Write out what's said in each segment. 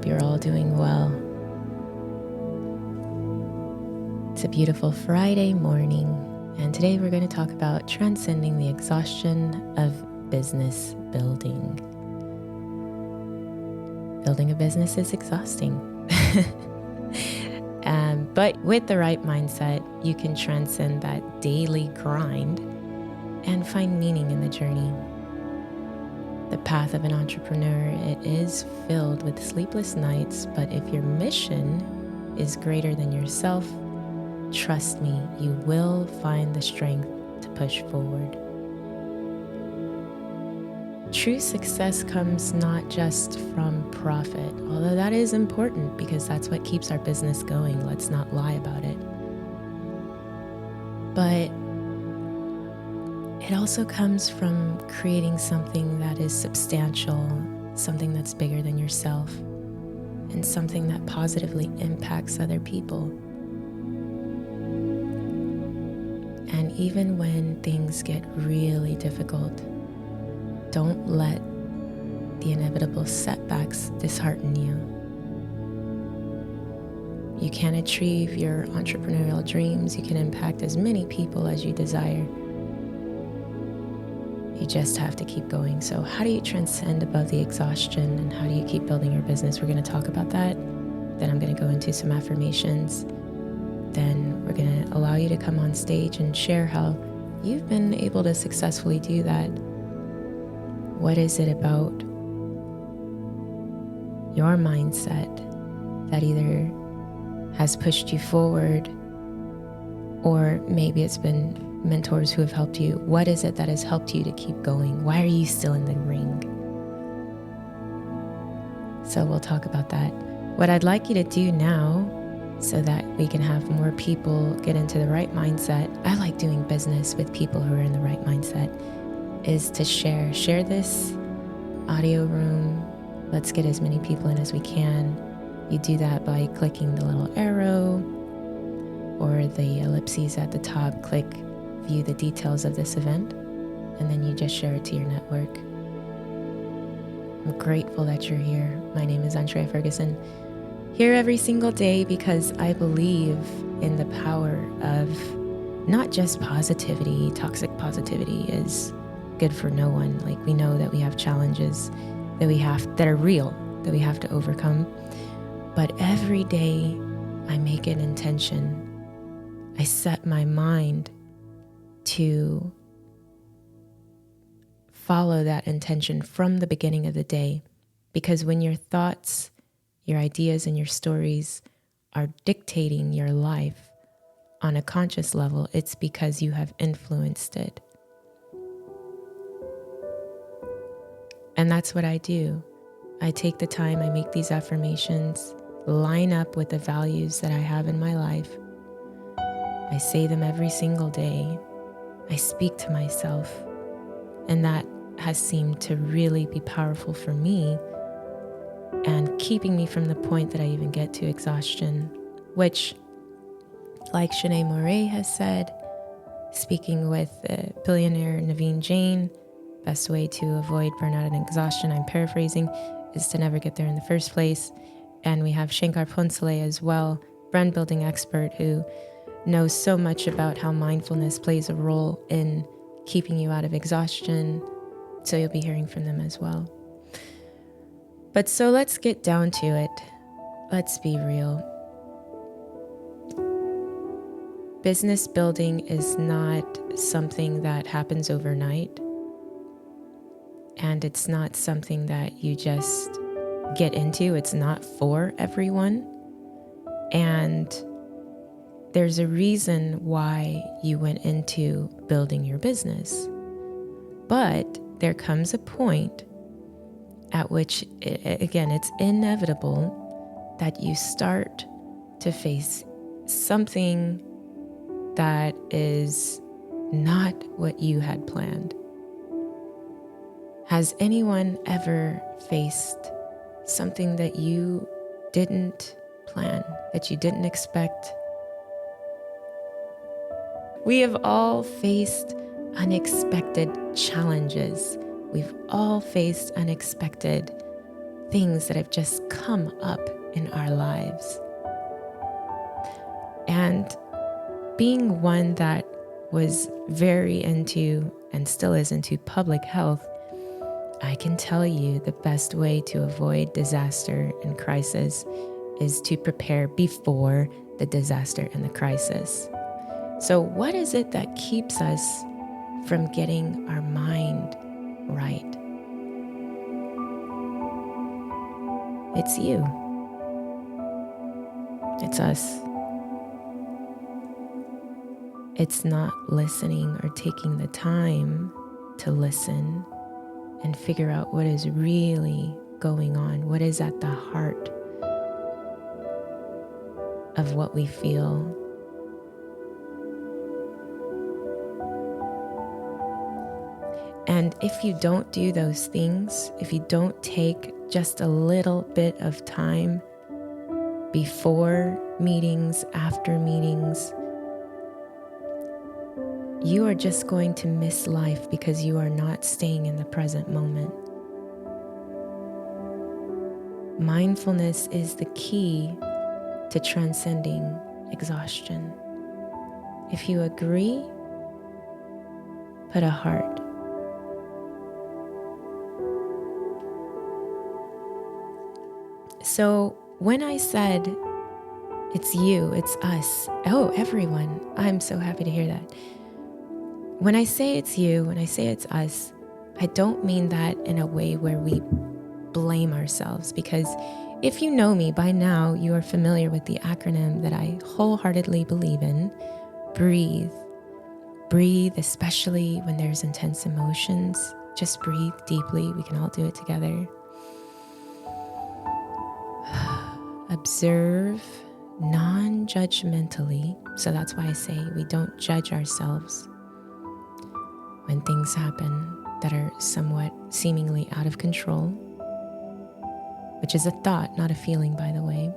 hope you're all doing well. It's a beautiful Friday morning, and today we're going to talk about transcending the exhaustion of business building. Building a business is exhausting. But with the right mindset, you can transcend that daily grind and find meaning in the journey. The path of an entrepreneur, it is filled with sleepless nights, but if your mission is greater than yourself, trust me, you will find the strength to push forward. True success comes not just from profit, although that is important because that's what keeps our business going. Let's not lie about it. But it also comes from creating something that is substantial, something that's bigger than yourself, and something that positively impacts other people. And even when things get really difficult, don't let the inevitable setbacks dishearten you. You can achieve your entrepreneurial dreams. You can impact as many people as you desire. You just have to keep going. So how do you transcend above the exhaustion, and how do you keep building your business? We're going to talk about that. Then I'm going to go into some affirmations. Then we're going to allow you to come on stage and share how you've been able to successfully do that. What is it about your mindset that either has pushed you forward, or maybe it's been mentors who have helped you? What is it that has helped you to keep going? Why are you still in the ring? So we'll talk about that. What I'd like you to do now, so that we can have more people get into the right mindset, I like doing business with people who are in the right mindset, is to share this audio room. Let's get as many people in as we can. You do that by clicking the little arrow or the ellipses at the top. Click view the details of this event, and then you just share it to your network. I'm grateful that you're here. My name is Andrea Ferguson, here every single day because I believe in the power of not just positivity. Toxic positivity is good for no one. Like, we know that we have challenges that are real, that we have to overcome. But every day I make an intention. I set my mind to follow that intention from the beginning of the day. Because when your thoughts, your ideas, and your stories are dictating your life on a conscious level, it's because you have influenced it. And that's what I do. I take the time, I make these affirmations, line up with the values that I have in my life. I say them every single day. I speak to myself. And that has seemed to really be powerful for me and keeping me from the point that I even get to exhaustion, which, like Shanae Moret has said, speaking with billionaire Naveen Jain, best way to avoid burnout and exhaustion, I'm paraphrasing, is to never get there in the first place. And we have Shankar Phonsale as well, brand building expert who knows so much about how mindfulness plays a role in keeping you out of exhaustion. So you'll be hearing from them as well. But so let's get down to it. Let's be real. Business building is not something that happens overnight. And it's not something that you just get into. It's not for everyone. And there's a reason why you went into building your business. But there comes a point at which, again, it's inevitable that you start to face something that is not what you had planned. Has anyone ever faced something that you didn't plan, that you didn't expect? We have all faced unexpected challenges. We've all faced unexpected things that have just come up in our lives. And being one that was very into and still is into public health, I can tell you the best way to avoid disaster and crisis is to prepare before the disaster and the crisis. So what is it that keeps us from getting our mind right? It's you. It's us. It's not listening or taking the time to listen and figure out what is really going on, what is at the heart of what we feel. And if you don't do those things, if you don't take just a little bit of time before meetings, after meetings, you are just going to miss life because you are not staying in the present moment. Mindfulness is the key to transcending exhaustion. If you agree, put a heart. So when I said, it's you, it's us, oh, everyone, I'm so happy to hear that. When I say it's you, when I say it's us, I don't mean that in a way where we blame ourselves, because if you know me by now, you are familiar with the acronym that I wholeheartedly believe in. Breathe. Breathe, especially when there's intense emotions. Just breathe deeply. We can all do it together. Observe non-judgmentally. So that's why I say we don't judge ourselves when things happen that are somewhat seemingly out of control, which is a thought, not a feeling, by the way.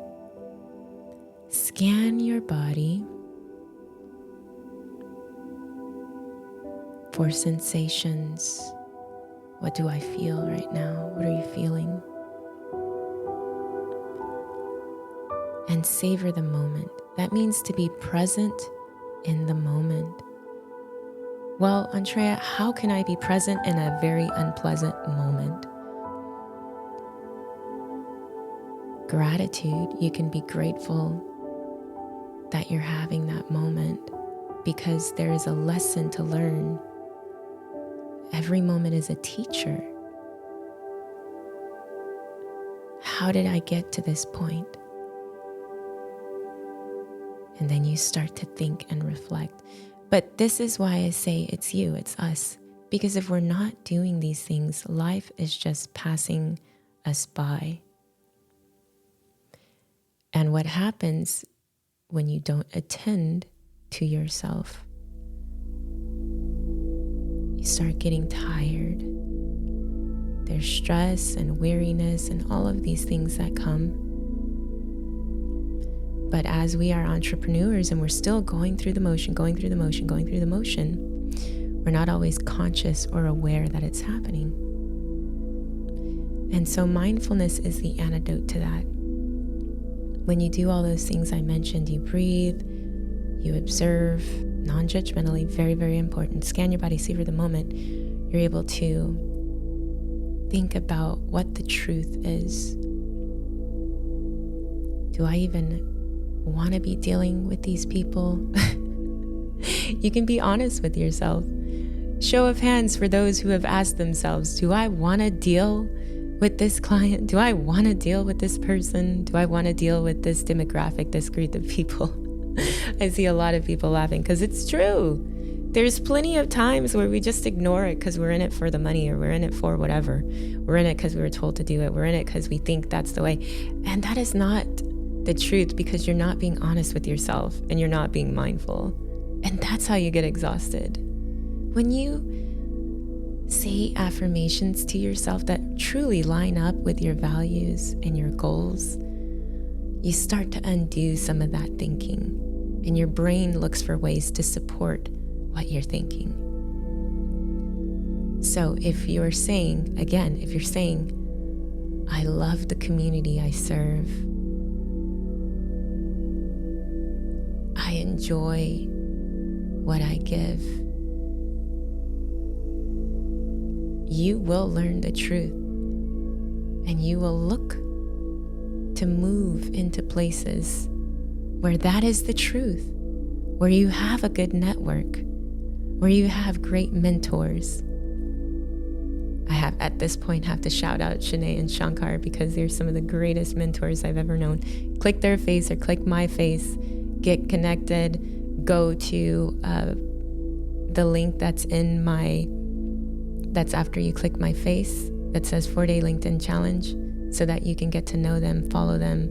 Scan your body for sensations. What do I feel right now? What are you feeling? And savor the moment. That means to be present in the moment. Well, Andrea, how can I be present in a very unpleasant moment? Gratitude. You can be grateful that you're having that moment because there is a lesson to learn. Every moment is a teacher. How did I get to this point? And then you start to think and reflect. But this is why I say it's you, it's us. Because if we're not doing these things, life is just passing us by. And what happens when you don't attend to yourself? You start getting tired. There's stress and weariness and all of these things that come. But as we are entrepreneurs and we're still going through the motion, we're not always conscious or aware that it's happening. And so mindfulness is the antidote to that. When you do all those things I mentioned, you breathe, you observe non-judgmentally, very, very important. Scan your body, savor the moment. You're able to think about what the truth is. Do I even want to be dealing with these people? You can be honest with yourself. Show of hands for those who have asked themselves, do I want to deal with this client? Do I want to deal with this person? Do I want to deal with this demographic, this group of people? I see a lot of people laughing because it's true. There's plenty of times where we just ignore it because we're in it for the money, or we're in it for whatever. We're in it because we were told to do it. We're in it because we think that's the way. And that is not the truth, because you're not being honest with yourself and you're not being mindful. And that's how you get exhausted. When you say affirmations to yourself that truly line up with your values and your goals, you start to undo some of that thinking, and your brain looks for ways to support what you're thinking. So if you're saying, I love the community I serve. I enjoy what I give. You will learn the truth, and you will look to move into places where that is the truth, where you have a good network, where you have great mentors. I have at this point have to shout out Shanae and Shankar because they're some of the greatest mentors I've ever known. Click their face or click my face, get connected, go to the link that's after you click my face that says 4-Day LinkedIn Challenge, so that you can get to know them, follow them,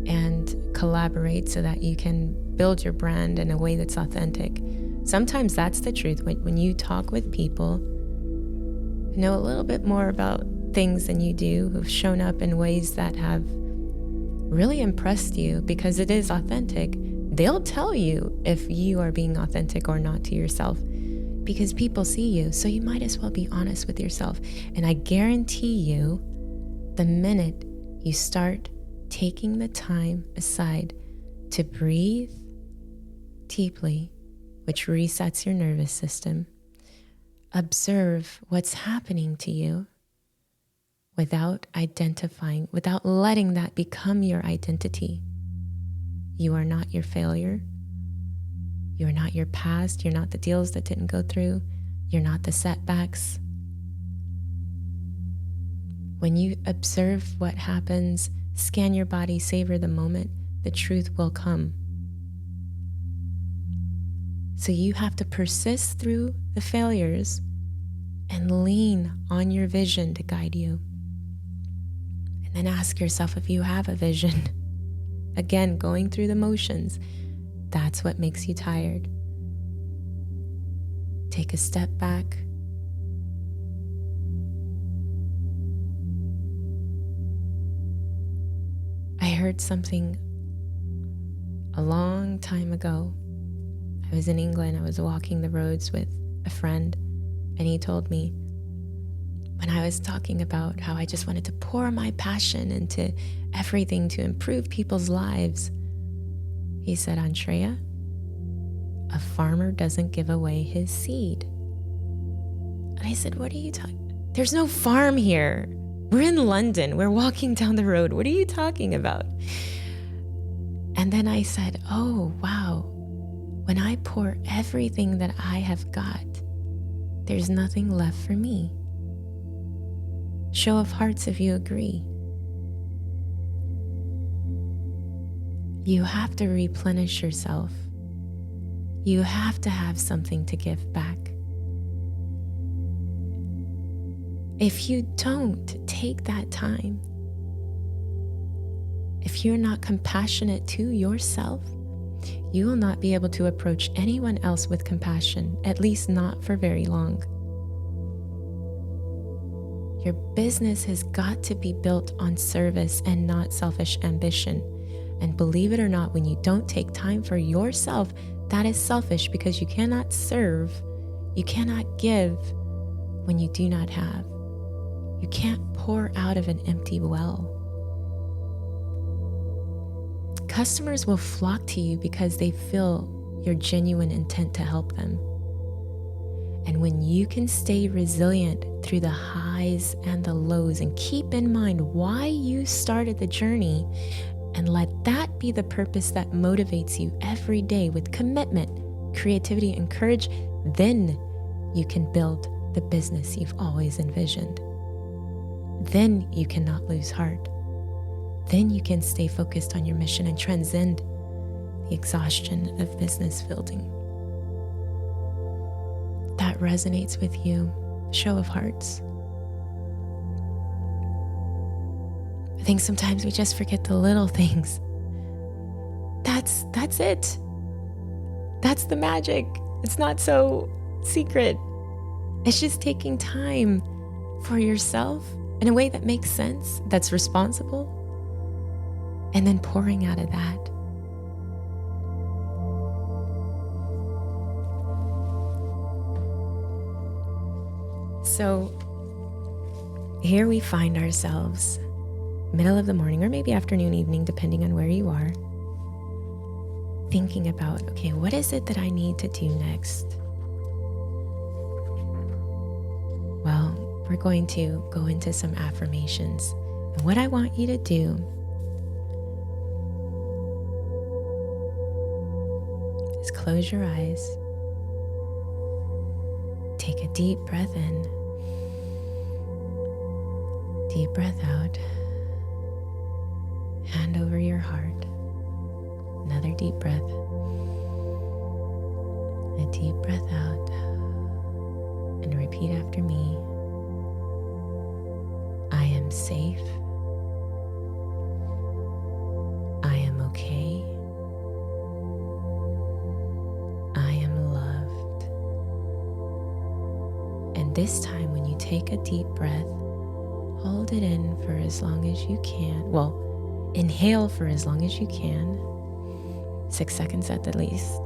and collaborate so that you can build your brand in a way that's authentic. Sometimes that's the truth. When you talk with people who know a little bit more about things than you do, who've shown up in ways that have really impressed you because it is authentic, they'll tell you if you are being authentic or not to yourself, because people see you. So you might as well be honest with yourself. And I guarantee you, the minute you start taking the time aside to breathe deeply, which resets your nervous system, observe what's happening to you without identifying, without letting that become your identity. You are not your failure. You're not your past. You're not the deals that didn't go through. You're not the setbacks. When you observe what happens, scan your body, savor the moment, the truth will come. So you have to persist through the failures and lean on your vision to guide you. And then ask yourself if you have a vision. Again, going through the motions, that's what makes you tired. Take a step back. I heard something a long time ago. I was in England. I was walking the roads with a friend, and he told me, when I was talking about how I just wanted to pour my passion into everything to improve people's lives, he said, Andrea, a farmer doesn't give away his seed. And I said, what are you talking? There's no farm here. We're in London. We're walking down the road. What are you talking about? And then I said, oh, wow. When I pour everything that I have got, there's nothing left for me. Show of hearts if you agree. You have to replenish yourself. You have to have something to give back. If you don't take that time, if you're not compassionate to yourself, you will not be able to approach anyone else with compassion, at least not for very long. Your business has got to be built on service and not selfish ambition. And believe it or not, when you don't take time for yourself, that is selfish, because you cannot serve, you cannot give when you do not have. You can't pour out of an empty well. Customers will flock to you because they feel your genuine intent to help them. And when you can stay resilient through the highs and the lows and keep in mind why you started the journey, and let that be the purpose that motivates you every day with commitment, creativity, and courage, then you can build the business you've always envisioned. Then you cannot lose heart. Then you can stay focused on your mission and transcend the exhaustion of business building. That resonates with you. Show of hearts. I think sometimes we just forget the little things. That's it. That's the magic. It's not so secret. It's just taking time for yourself in a way that makes sense, that's responsible, and then pouring out of that. So here we find ourselves middle of the morning, or maybe afternoon, evening, depending on where you are, thinking about, okay, what is it that I need to do next? Well, we're going to go into some affirmations. And what I want you to do is close your eyes, take a deep breath in, deep breath out, hand over your heart, another deep breath, a deep breath out, and repeat after me. I am safe. I am okay. I am loved. And this time, when you take a deep breath, hold it in for as long as you can. Well, inhale for as long as you can, 6 seconds at the least.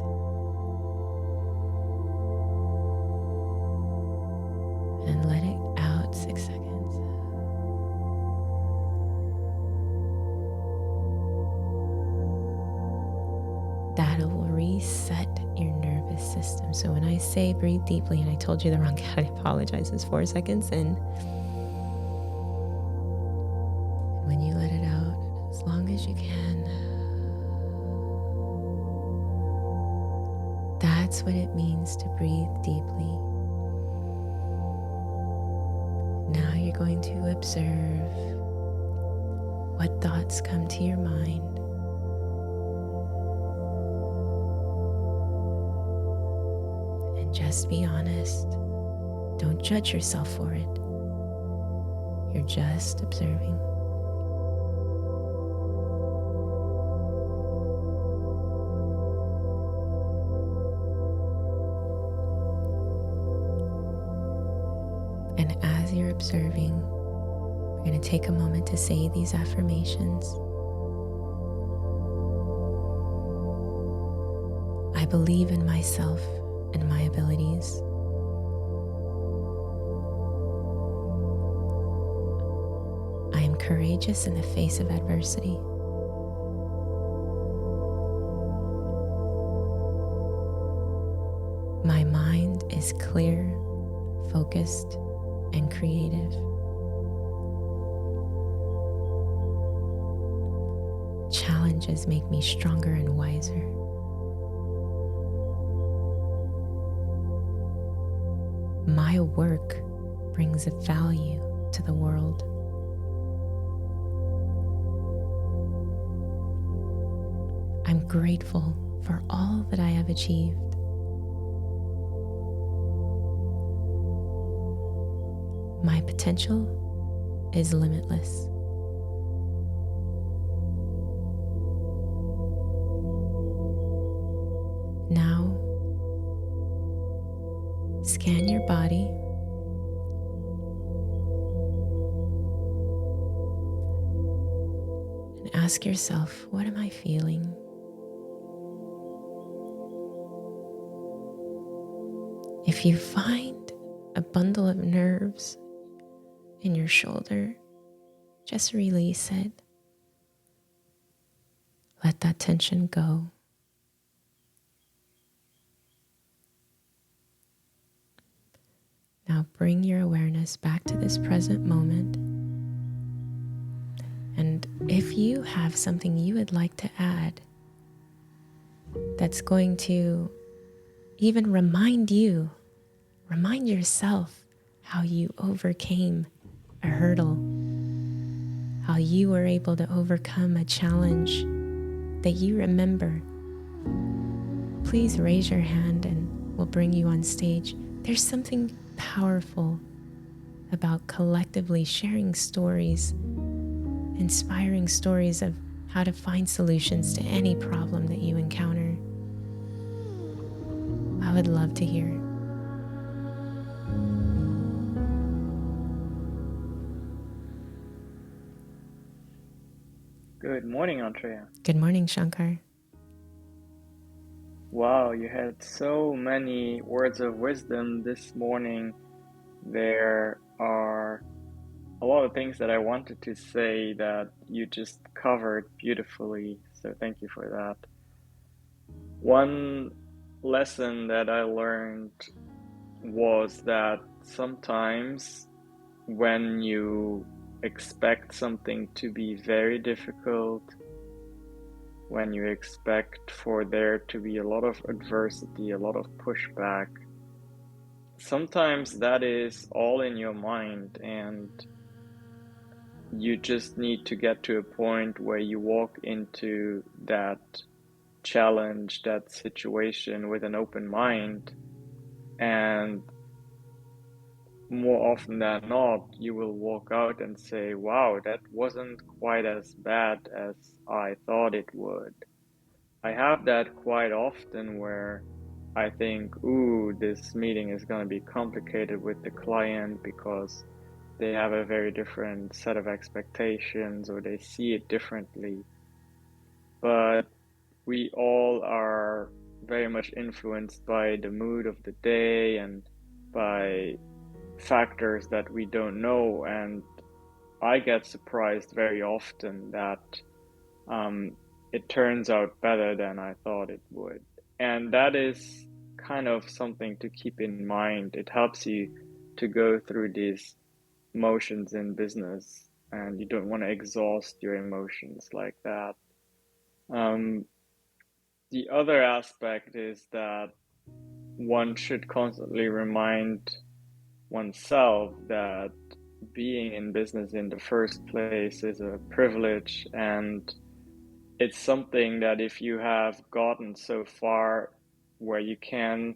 And let it out 6 seconds. That will reset your nervous system. So when I say breathe deeply, and I told you the wrong count, I apologize, it's 4 seconds in. And when you let it out, as long as you can, that's what it means to breathe deeply. Now you're going to observe what thoughts come to your mind. And just be honest. Don't judge yourself for it. You're just observing. And as you're observing, we're going to take a moment to say these affirmations. I believe in myself and my abilities. I am courageous in the face of adversity. My mind is clear, focused, and creative. Challenges make me stronger and wiser. My work brings value to the world. I'm grateful for all that I have achieved. My potential is limitless. Now, scan your body and ask yourself, what am I feeling? If you find a bundle of nerves in your shoulder, just release it. Let that tension go. Now bring your awareness back to this present moment. And if you have something you would like to add that's going to even remind yourself how you overcame a hurdle, how you were able to overcome a challenge that you remember, please raise your hand and we'll bring you on stage. There's something powerful about collectively sharing stories, inspiring stories of how to find solutions to any problem that you encounter. I would love to hear. Good morning, Andrea. Good morning, Shankar. Wow, you had so many words of wisdom this morning. There are a lot of things that I wanted to say that you just covered beautifully. So thank you for that. One lesson that I learned was that sometimes when you expect something to be very difficult, when you expect for there to be a lot of adversity, a lot of pushback, sometimes that is all in your mind, and you just need to get to a point where you walk into that challenge, that situation with an open mind, and more often than not, you will walk out and say, wow, that wasn't quite as bad as I thought it would. I have that quite often where I think, ooh, this meeting is going to be complicated with the client because they have a very different set of expectations or they see it differently. But we all are very much influenced by the mood of the day and by factors that we don't know. And I get surprised very often that it turns out better than I thought it would. And that is kind of something to keep in mind. It helps you to go through these motions in business, and you don't want to exhaust your emotions like that. Um, the other aspect is that one should constantly remind oneself that being in business in the first place is a privilege, and it's something that if you have gotten so far where you can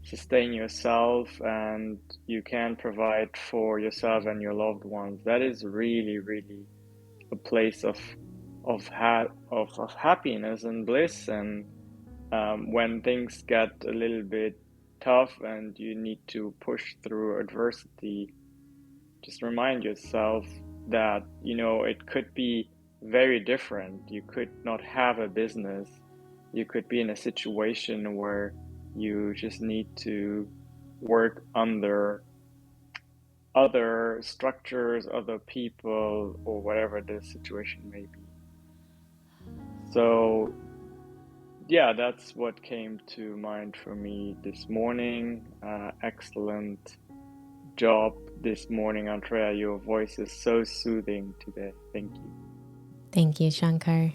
sustain yourself and you can provide for yourself and your loved ones, that is really, really a place of happiness and bliss. And when things get a little bit tough and you need to push through adversity, just remind yourself that, it could be very different. You could not have a business. You could be in a situation where you just need to work under other structures, other people, or whatever the situation may be. So, yeah, that's what came to mind for me this morning. Excellent job this morning, Andrea. Your voice is so soothing today. Thank you. Thank you, Shankar.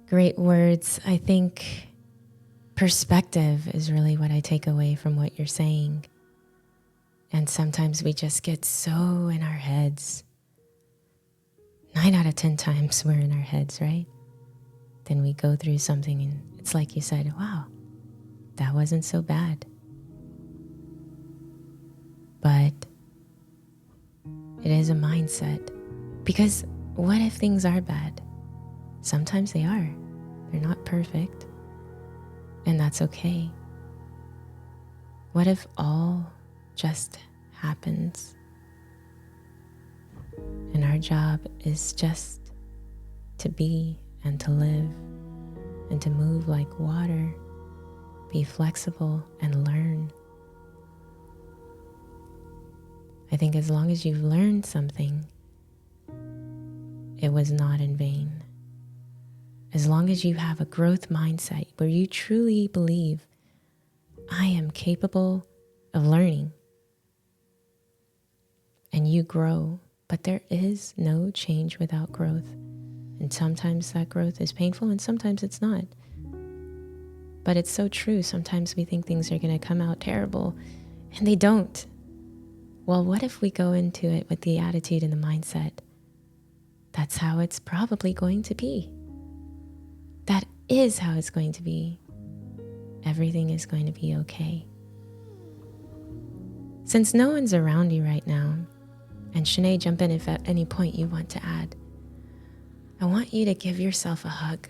Great words. I think perspective is really what I take away from what you're saying. And sometimes we just get so in our heads. 9 out of 10 times we're in our heads, right? Then we go through something and it's like you said, wow, that wasn't so bad. But it is a mindset. Because what if things are bad? Sometimes they are. They're not perfect. And that's okay. What if all just happens? And our job is just to be and to live and to move like water, be flexible and learn. I think as long as you've learned something, it was not in vain. As long as you have a growth mindset where you truly believe, I am capable of learning, and you grow, but there is no change without growth. And sometimes that growth is painful and sometimes it's not. But it's so true. Sometimes we think things are going to come out terrible and they don't. Well, what if we go into it with the attitude and the mindset? That's how it's probably going to be. That is how it's going to be. Everything is going to be okay. Since no one's around you right now, and Shanae, jump in if at any point you want to add, I want you to give yourself a hug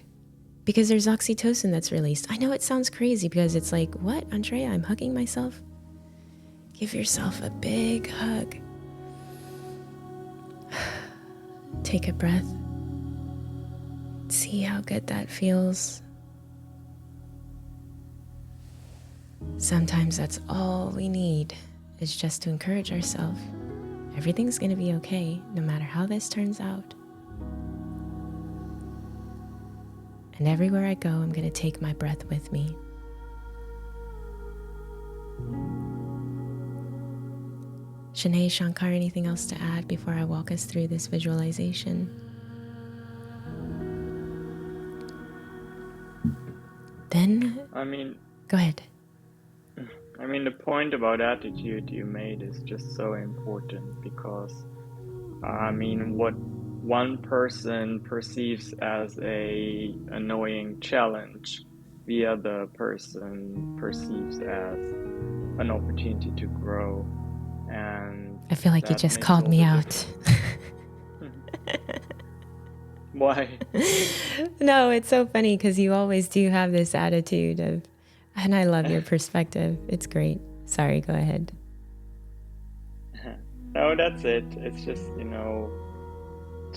because there's oxytocin that's released. I know it sounds crazy because it's like, what, Andrea, I'm hugging myself? Give yourself a big hug. Take a breath. See how good that feels. Sometimes that's all we need is just to encourage ourselves Everything's going to be okay, no matter how this turns out. And everywhere I go, I'm going to take my breath with me. Shanae, Shankar, anything else to add before I walk us through this visualization? Then, go ahead. The point about attitude you made is just so important because, what one person perceives as a annoying challenge, the other person perceives as an opportunity to grow, and I feel like you just called me out. Why? No, it's so funny because you always do have this attitude of, and I love your perspective. It's great. Sorry, go ahead. No, that's it. It's just,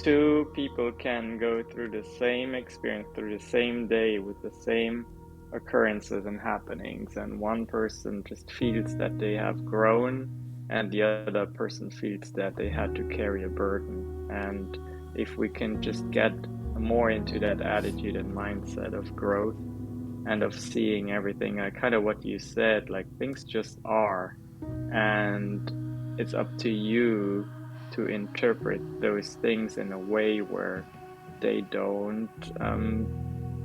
two people can go through the same experience, through the same day with the same occurrences and happenings, and one person just feels that they have grown and the other person feels that they had to carry a burden. And if we can just get more into that attitude and mindset of growth and of seeing everything, kind of what you said, like things just are, and it's up to you to interpret those things in a way where they don't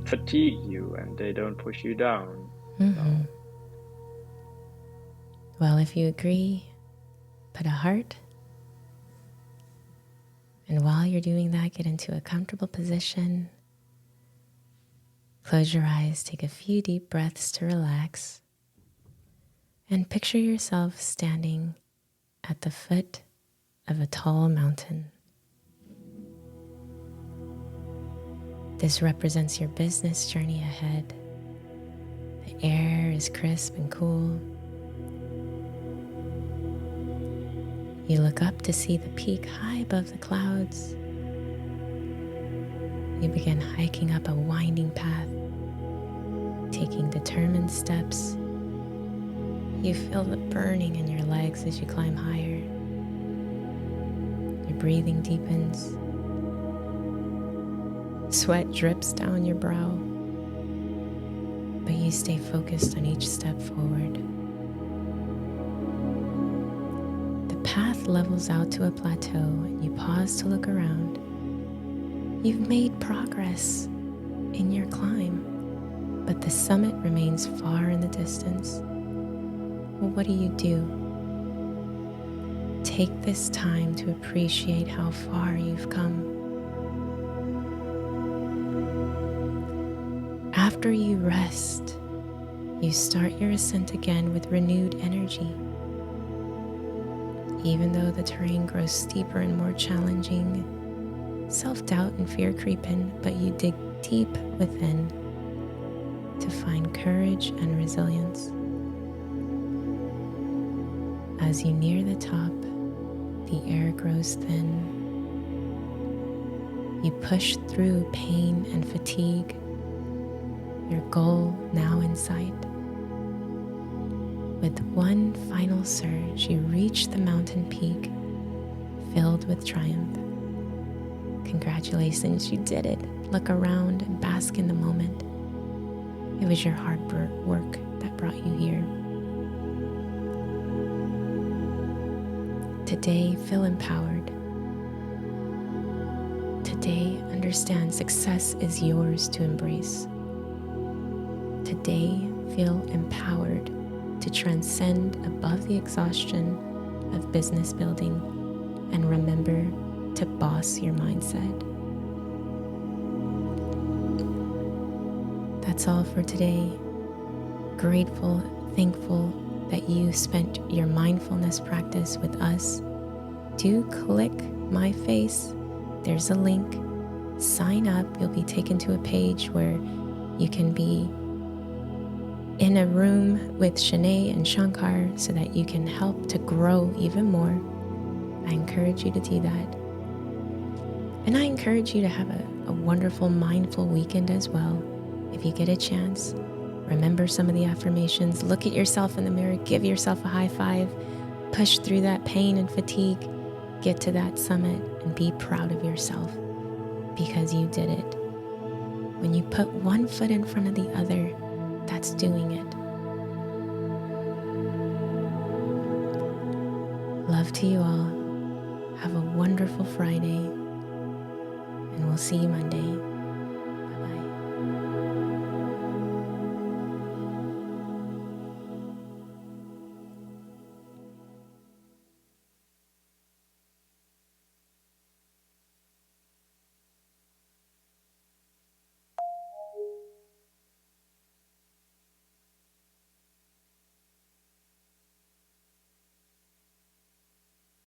fatigue you and they don't push you down. Mm-hmm. Well, if you agree, put a heart. And while you're doing that, get into a comfortable position. Close your eyes, take a few deep breaths to relax, and picture yourself standing at the foot of a tall mountain. This represents your business journey ahead. The air is crisp and cool. You look up to see the peak high above the clouds. You begin hiking up a winding path, taking determined steps. You feel the burning in your legs as you climb higher. Your breathing deepens. Sweat drips down your brow, but you stay focused on each step forward. The path levels out to a plateau, and you pause to look around. You've made progress in your climb, but the summit remains far in the distance. Well, what do? Take this time to appreciate how far you've come. After you rest, you start your ascent again with renewed energy. Even though the terrain grows steeper and more challenging, self-doubt and fear creep in, but you dig deep within to find courage and resilience. As you near the top, the air grows thin. You push through pain and fatigue, your goal now in sight. With one final surge, you reach the mountain peak, filled with triumph. Congratulations, you did it. Look around and bask in the moment. It was your hard work that brought you here. Today, feel empowered. Today, understand success is yours to embrace. Today, feel empowered to transcend above the exhaustion of business building and remember to boss your mindset. That's all for today. Grateful, thankful that you spent your mindfulness practice with us. Do click my face. There's a link. Sign up. You'll be taken to a page where you can be in a room with Shanae and Shankar so that you can help to grow even more. I encourage you to do that. And I encourage you to have a wonderful, mindful weekend as well. If you get a chance, remember some of the affirmations, look at yourself in the mirror, give yourself a high five, push through that pain and fatigue, Get to that summit and be proud of yourself because you did it. When you put one foot in front of the other, that's doing it. Love to you all. Have a wonderful Friday, and we'll see you Monday.